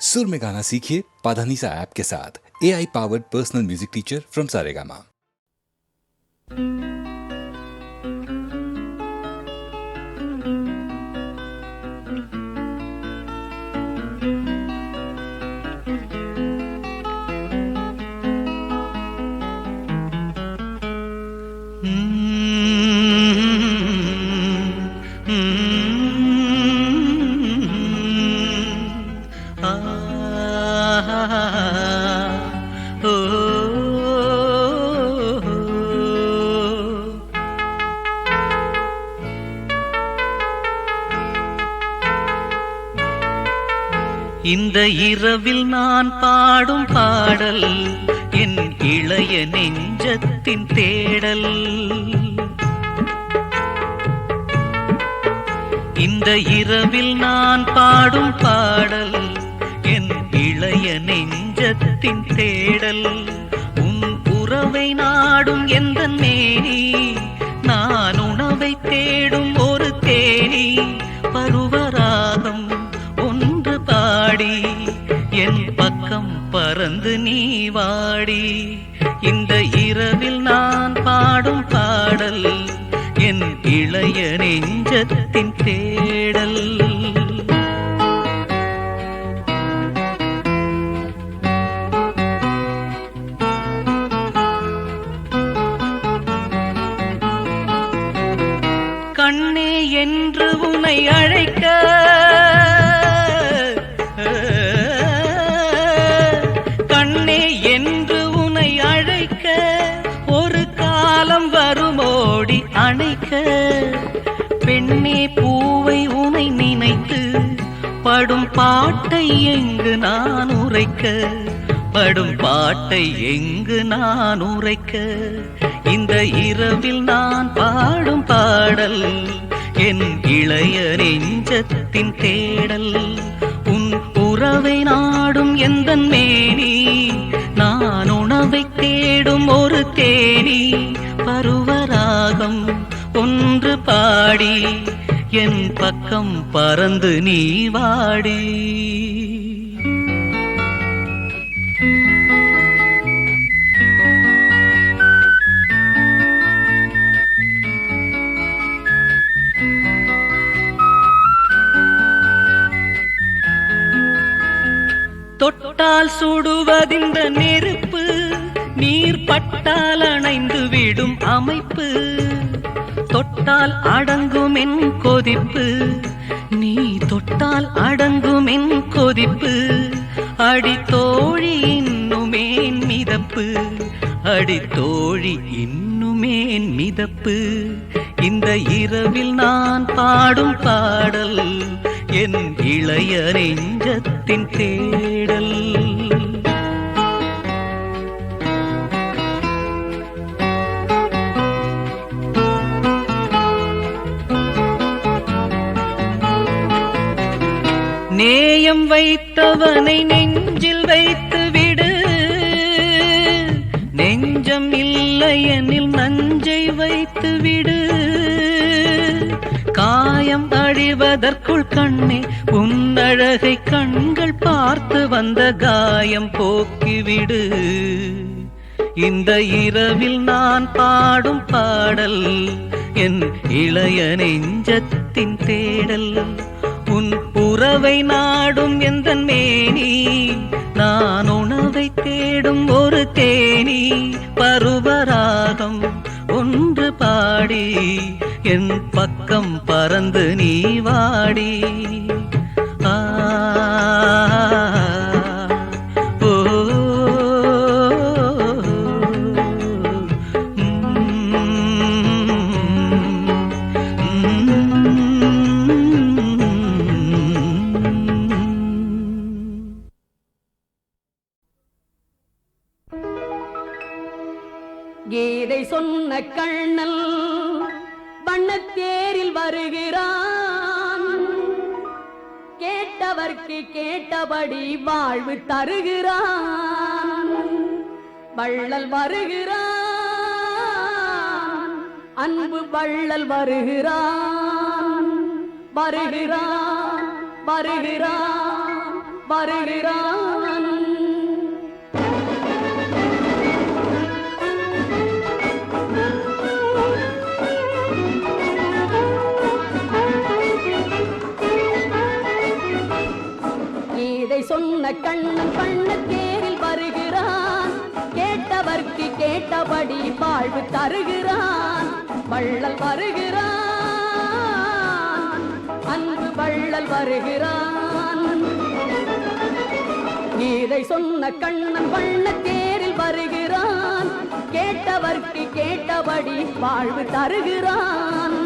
सुर में गाना सीखिए पाधानीसा ऐप के साथ। AI powered personal music teacher from Saregama. இந்த இரவில் நான் பாடும் பாடல் என் இளைய நெஞ்சத்தின் தேடல். இந்த இரவில் நான் பாடும் பாடல் என் இளைய நெஞ்சத்தின் தேடல். உன் உறவை நாடும் எந்த மேனி, நான் உணவை தேடும் ஒரு தேனி. பருவராகம் ஒன்று பாடி என் பக்கம் பறந்து நீ வாடி. இந்த இரவில் நான் பாடும் பாடல் என் இளைய நெஞ்சத்தின் தேடல். கண்ணே என்று உன்னை அழைக்க, கண்ணே என்று உன்னை அழைக்க ஒரு காலம் வருமோடி அணைக்க. பெண்ணே பூவை உன்னை நினைத்து படும் பாட்டை எங்கு நான் உரைக்க, படும் பாட்டை எங்கு நான் உரைக்க. இந்த இரவில் நான் பாடும் பாடல் என் இளைய நெஞ்சத்தின் தேடல். உன் உறவை நாடும் எந்த மேனி, நான் உணவை தேடும் ஒரு தேனி. பருவராகம் ஒன்று பாடி என் பக்கம் பறந்து நீ வாடி. தொட்டால் சுடுவதிந்த நெருப்பு, நீர் பட்டால் அணைந்து விடும் அமைப்பு. தொட்டால் அடங்கும் என் கொதிப்பு, நீ தொட்டால் அடங்கும் என் கொதிப்பு. அடித்தோழி இன்னுமேன் மிதப்பு, அடித்தோழி இன்னுமேன் மிதப்பு. இந்த இரவில் நான் பாடும் பாடல் என் இளைய நெஞ்சத்தின் தேடல். நேயம் வைத்தவனை நெஞ்சில் வைத்து விடு, நெஞ்சம் இல்லையெனில் நஞ்சை வைத்து விடு. காயம் அழிவதற்குள் கண்ணே உன்னழகை கண்கள் பார்த்து வந்த காயம் போக்கிவிடு. இந்த இரவில் நான் பாடும் பாடல் என் இளைய நெஞ்சத்தின் தேடல். உன் உறவை நாடும் எந்த மேனி, நான் உணவை தேடும் ஒரு தேனி. பருவராகம் ஒன்று பாடி என் பக்கம் பறந்து நீ வாடி. ஆ கீதை சொன்ன கண்ணல் வண்ணத்தேரில் வருகிறான். கேட்டவர்க்கு கேட்டபடி வாழ்வு தருகிறான். வள்ளல் வருகிறான், அன்பு வள்ளல் வருகிறான். வருகிறான் வருகிறான் வருகிறான். இதை சொன்ன கண்ணன் பண்ண தேரில் வருகிறான். கேட்டவர்க்கு கேட்டபடி வாழ்வு தருகிறான். வள்ளல் வருகிறான், அன்பு வள்ளல் வருகிறான். இதை சொன்ன கண்ணன் பண்ண தேரில் வருகிறான். கேட்டவர்க்கு கேட்டபடி வாழ்வு தருகிறான்.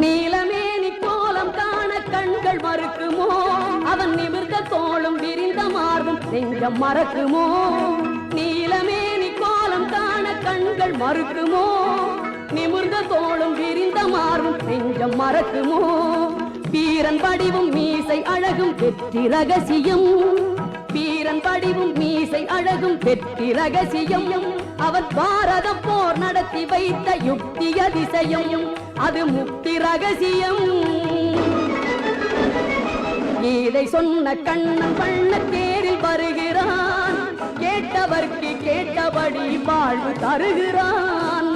நீலமேனி கோலம் காண கண்கள் மறுக்குமோ? அவன் நிமிர்ந்த தோளும் விரிந்த மார்பும் நெஞ்சம் மறக்குமோ? நீலமேனி கோலம் காண கண்கள் மறுக்குமோ? நிமிர்ந்த தோளும் விரிந்த மார்பும் நெஞ்சம் மறக்குமோ? வீரன் படிவும் மீசை அழகும் வெற்றி ரகசியம். வீரன் படிவும் மீசை அழகும் வெற்றி ரகசியம். அவர் பாரத போர் நடத்தி வைத்த யுக்தி அதிசயம். அது முக்தி ரகசியம். இதை சொன்ன கண்ணன் பண்ண தேரில் வருகிறான். கேட்டவர்க்கு கேட்டபடி வாழ்வு தருகிறான்.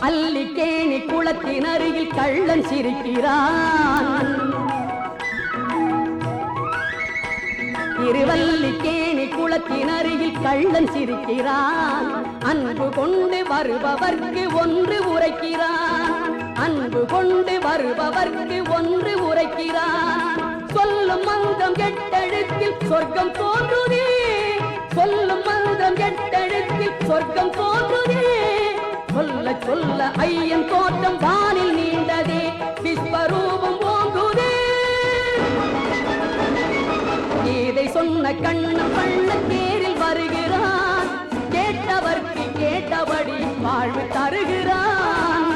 அல்லிக்கேணி குளத்தின் அருகில் கள்ளன் சிரிக்கிறான். திருவல்லிக்கேணி குளத்தின் அருகில் கள்ளன் சிரிக்கிறான். அன்பு கொண்டு வருபவர்க்கு ஒன்று உரைக்கிறான். அன்பு கொண்டு வருபவர்க்கு ஒன்று உரைக்கிறான். சொல்லும் மந்திரம் கெட்டெழுத்தில் சொர்க்கம் தோன்றுதே. சொல்லும் மந்திரம் கெட்டெழுத்தில் சொர்க்கம் தோன்றுதே. சொல்ல சொல்ல ஐயன் தோட்டம் வானில் நீண்டதே. விஸ்வரூபம் ஓங்குதே. இதை சொன்ன கண்ணன் பண்ண தேரில் வருகிறான். கேட்டவர்க்கு கேட்டபடி வாழ்வு தருகிறான்.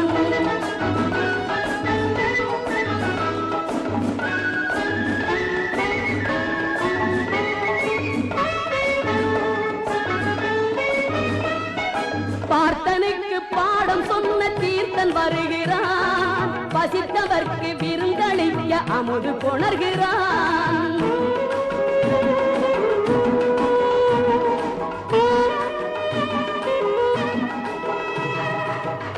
பார்த்தனுக்கு பாடம் சொன்ன தீர்த்தன் வருகிறான். பசித்தவர்க்கு விருந்தளிக்க அமுது கொணர்கிறான்.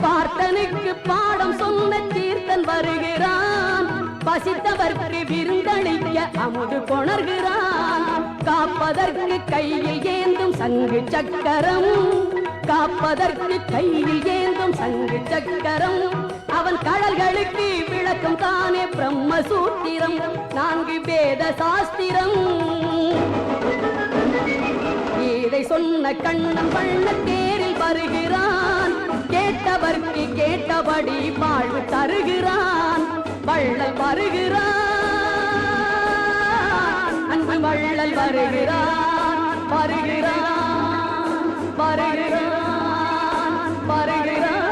பார்த்தனுக்கு பாடம் சொன்ன தீர்த்தன் வருகிறான். பசித்தவர்க்கு விருந்தளிக்க அமுது கொணர்கிறான். காப்பதற்கு கையில் ஏந்தும் சங்கு சக்கரம். காப்பதற்கு கையில் ஏந்தும் சங்கு சக்கரம். அவன் கடல்களுக்கு விளக்கம் தானே பிரம்மசூத்திரம். 4 வேத சாஸ்திரம். இதை சொன்ன கண்ணன் பண்ண தேரில் வருகிறான். கேட்டவர்க்கு கேட்டபடி வாழ்வு தருகிறான். வள்ளல் வருகிறான், அன்பு வள்ளல் வருகிறான். வருகிறான், வருகிறான், வருகிறான்.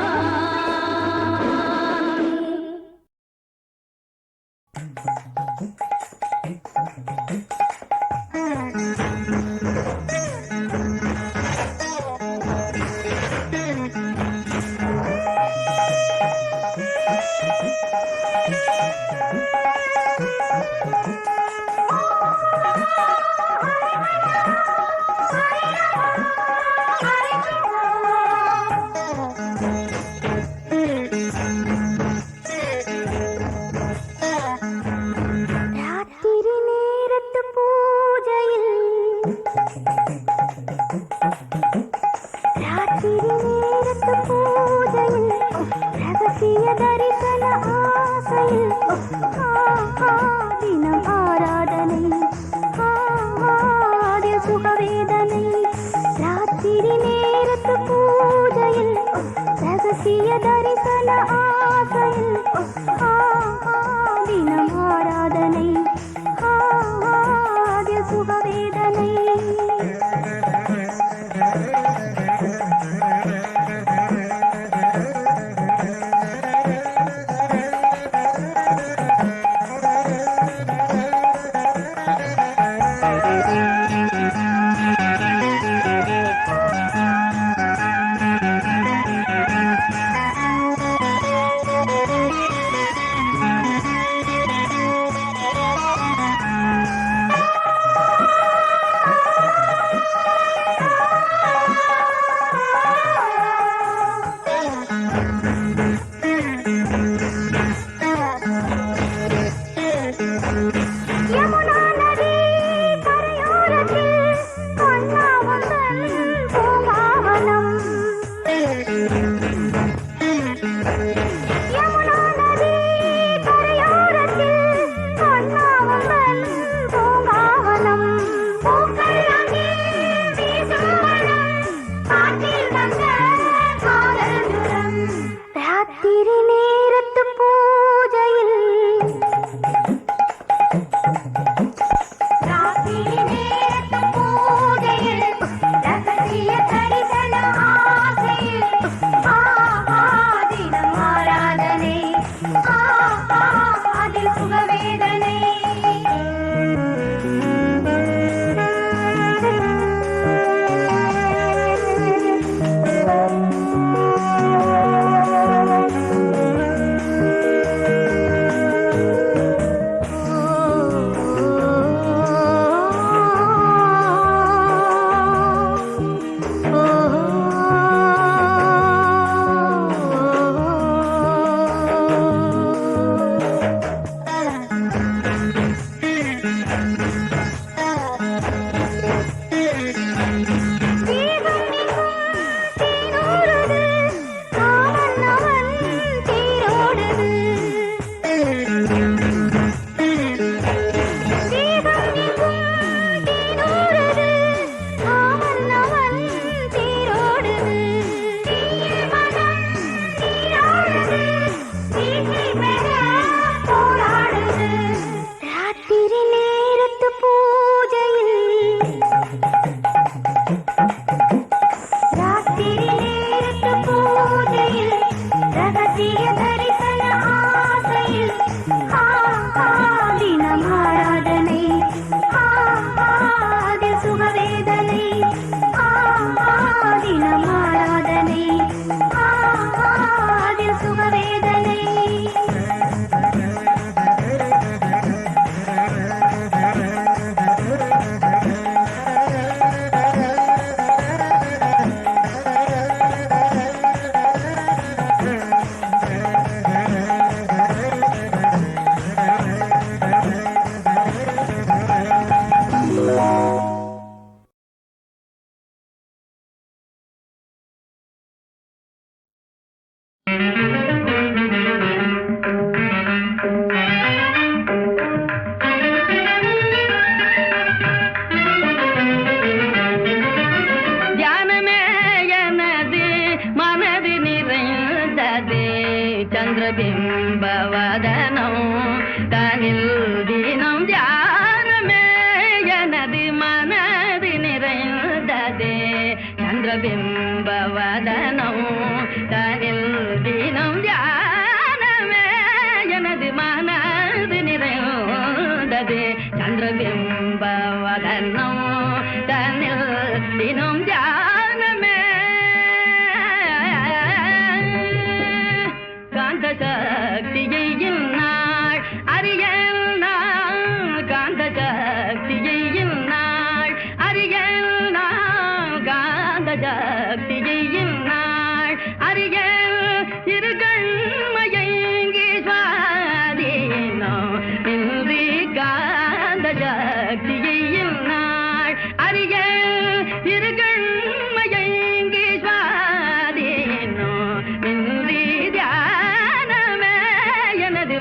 சந்திரபிம்பவதனம் தனில் தினம் தியானமே எனது மனது நிறைந்ததே சந்திரபிம்பவதனம் தனில் தினம் தியானமே எனது மனது நிறைந்ததே சந்திரபிம்பவதனம் தனில் தினம் தியானமே காந்த சக்தியை இந்நாள் அறியல் நாள் காந்த சக்தியை இந்நாள் அறியல் நாள் காந்த சக்தியை இந்நாள் அறியல் இருகண்மயங்கி சுவாதீனம் இன்றி காந்த சக்தியை இந்நாள் அறியல் இருகண்மயங்கி சுவாதீனம் இன்றி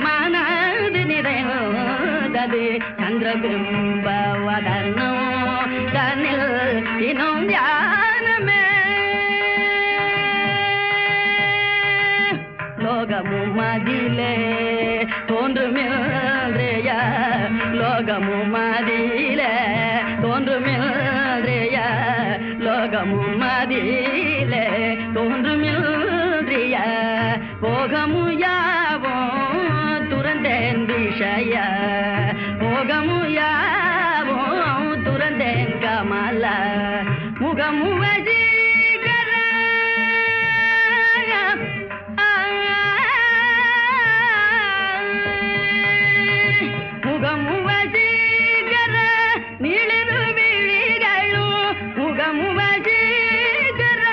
மனது நிறைந்தது சந்திரபிம்பவதனம் தன்னில் தினம் தியானமே லோகமும் அதிலே தோன்றுமில்றைய லோகமும் அதிலே தோன்றுமில்றைய லோகமும் அதிலே தோன்றுமில்றைய போகமுயாவோ துறந்தேன் விஷய போகமுயாவோ துறந்தேன் கமல முகமுவஜீகர முகமுவஜீகர நிளிரு விழிகளும் முகமுவஜீகர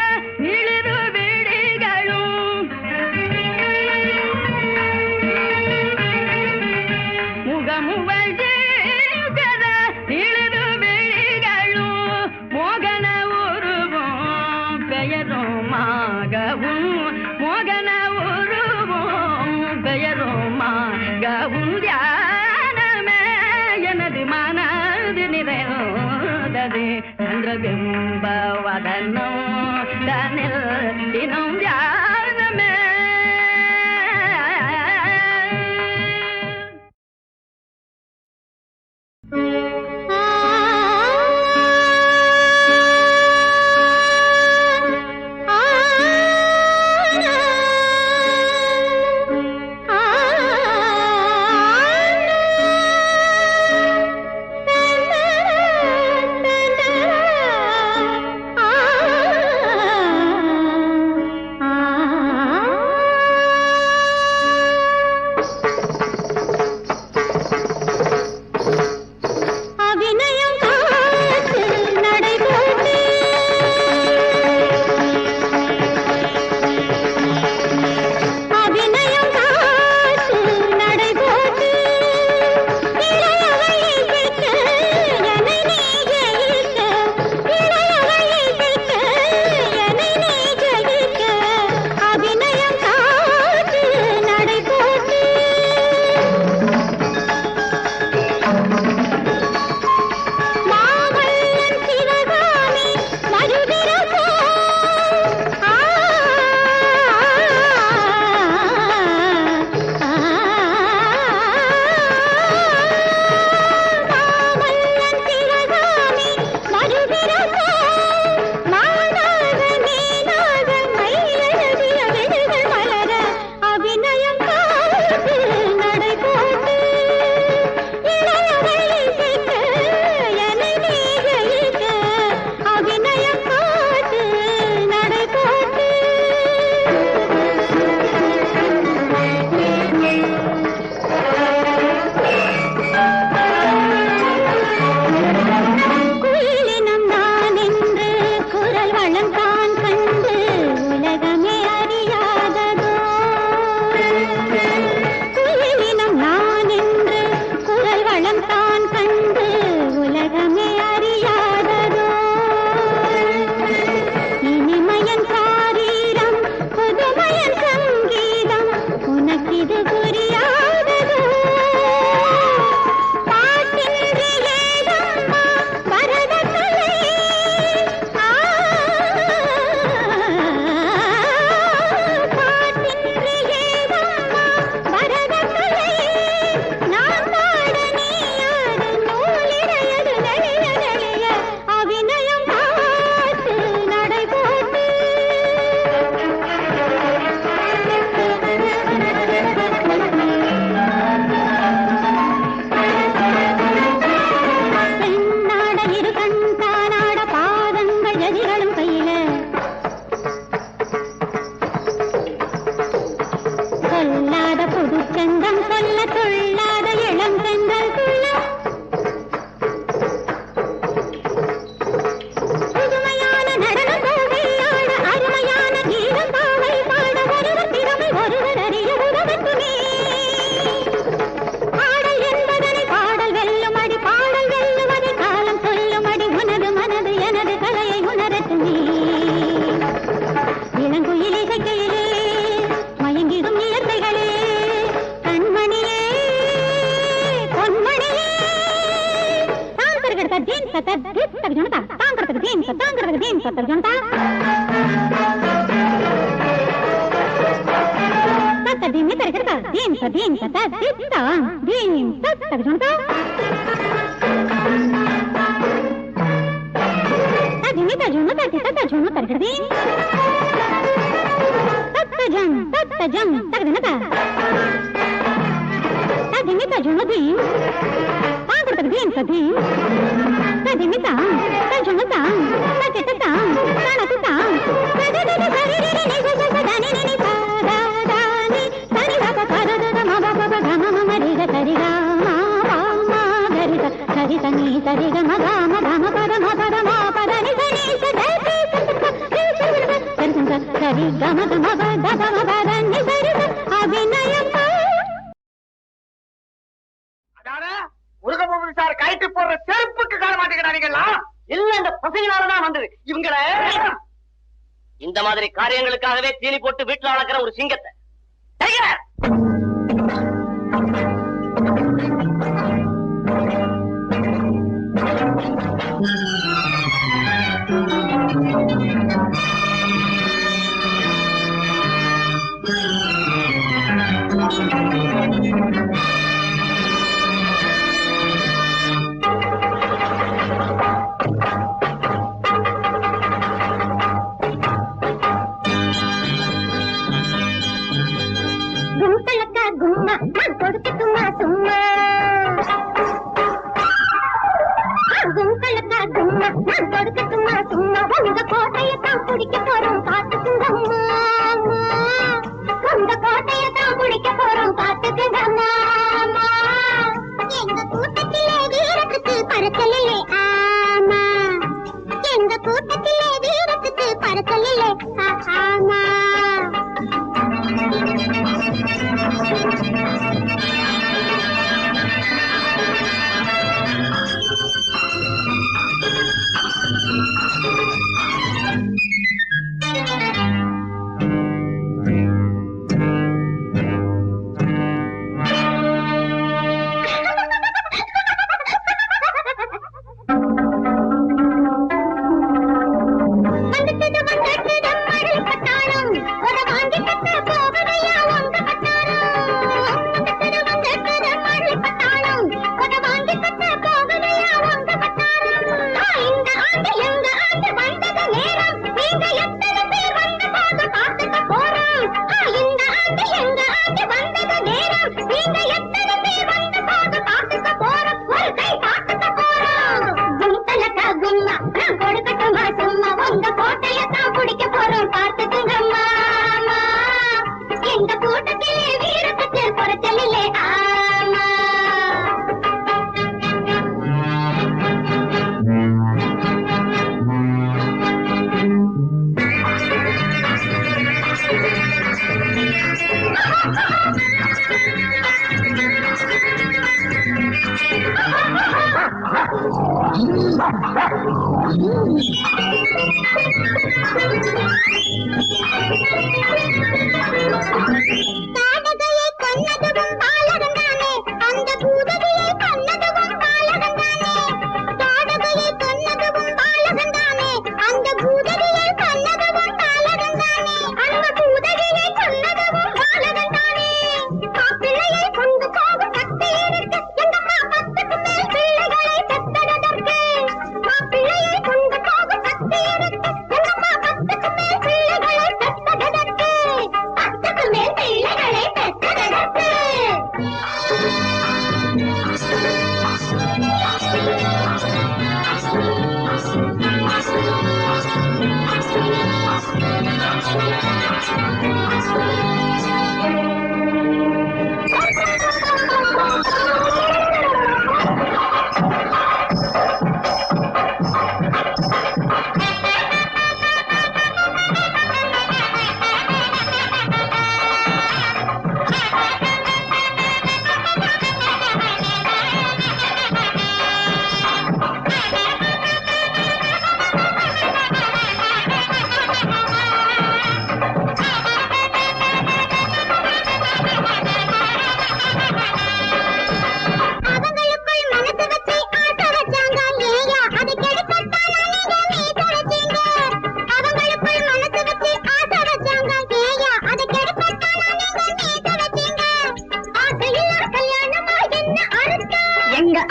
நிளிரு விழிகளும் முகமுவஜீகர நிளிரு விழிகளும் மோகன உருவும் பெயருமாகவும் மோகன உருவும் பெயருமாகவும் தியானமே எனது மனது நிறைந்தது சந்திரபிம்பவதனம் தனில் தினம் தியானமே இந்த மாதிரி காரியங்களுக்காகவே தீனி போட்டு வீட்டுல வளர்க்கிற ஒரு சிங்கத்தை சும்மா உங்க கோட்டையத்தான் பிடிக்க போறோம் பாத்துக்குங்க மாமா. உங்க கோட்டையத்தான் பிடிக்க போறோம் பாத்துக்குங்க மாமா. எங்க கூட்டத்திலே வீரத்துக்கு பறக்கலில்லை ஆமா. எங்க கூட்டத்திலே வீரத்துக்கு பறக்கலில்லை ஆமா.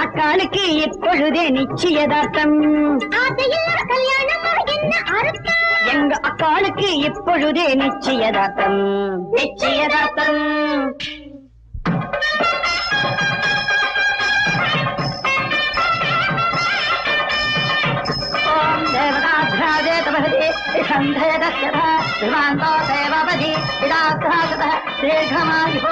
அக்காளுக்கு இப்பொழுதே நிச்சயதார்த்தம். எங்க அக்காளுக்கு இப்பொழுதே நிச்சயதார்த்தம். நிச்சயதார்த்தம். ஓம் தேவதாத்ராஜே தபஹதே சந்தேதஸ்யதா விமாந்தோ தேவபதி விடாத்ராஜதः தீர்घமாயுः.